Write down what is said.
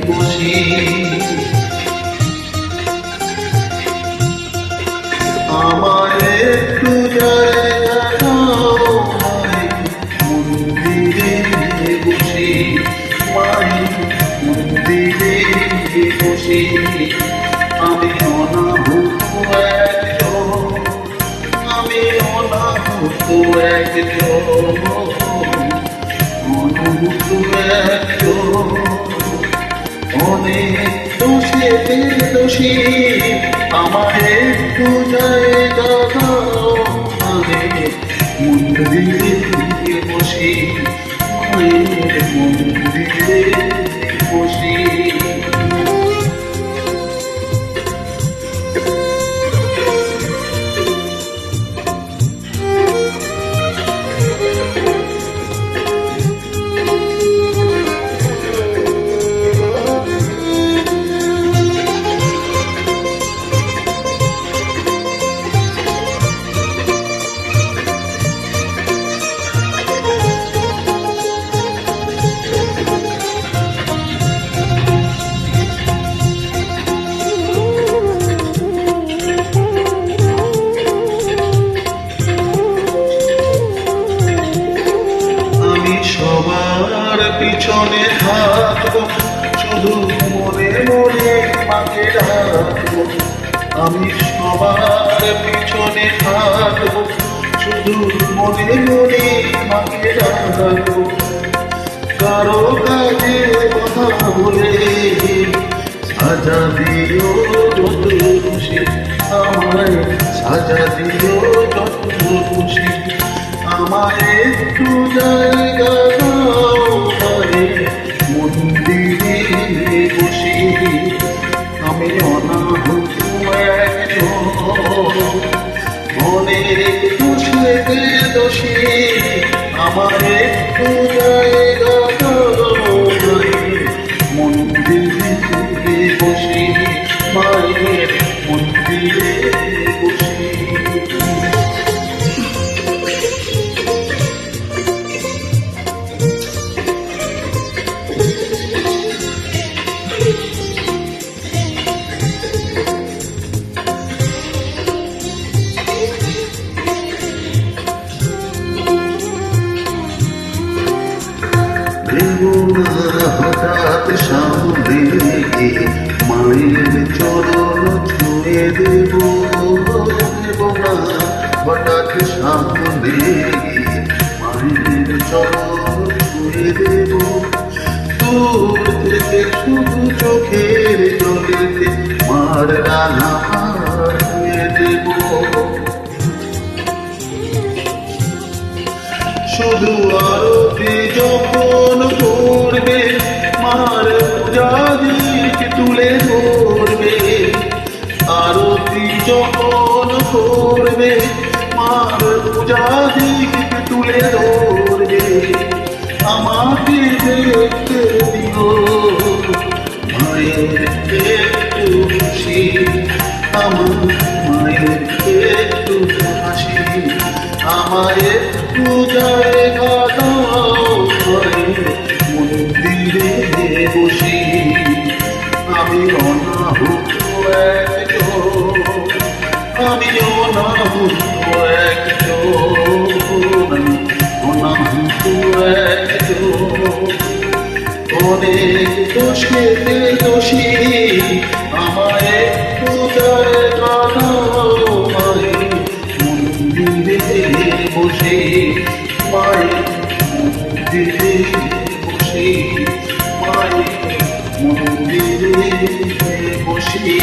বসি। আমার একটু জায়গা দাও মন্দিরে বসি, মন্দিরে বসি। আমি অনাহুত একজন, আমি অনাহুত একজন, অনাহুত একজন। অনেক দোষে দোষী, আমার একটু জায়গা দাও মন্দিরে বসি, মন্দিরে বসি। সবার পিছনে থাকবো, শুধু মনে মনে মাকে রাখবো। আমি সবার পিছনে থাকবো, শুধু মনে মনে মাকে রাখবো। কারো কাজে কথা বলে সাজা দিও যত খুশি, আমায় সাজা দিও যত খুশি। আমার একটু জায়গা দাও মন্দিরে বসি, আমি অনাহুত একজন, অনেক দোষে দোষী। আমার একটু জায়গা দাও মন্দিরে বসি, মায়ের মন্দিরে বসি। হঠাৎ সামনে মায়ের চরণ ছুঁয়ে দেব, হঠাৎ সামনে মায়ের চরণ ছুঁয়ে দেব। দূর থেকে শুধু চোখের জলেতে মার রানা ছুঁয়ে দেব। শুধু আরতি যখন করবে মার পূজাদিকে তুলে ধরবে, আরতি যখন করবে মার পূজাদিকে তুলে ধরবে। আমাকে দেখতে দিও মায়ের একটু খুশি, আমার মায়ের একটু হাসি। আমার একটু জায়গা দাও মন্দিরে বসি, আমি অনাহুত একজন, আমি অনাহুত একজন, অনাহুত একজন। অনেক দোষে দোষী, আমার একটু জায়গা দাও মন্দিরে বসে, মায়ের মন্দিরে বসে, মায়ের মন্দিরে বসে।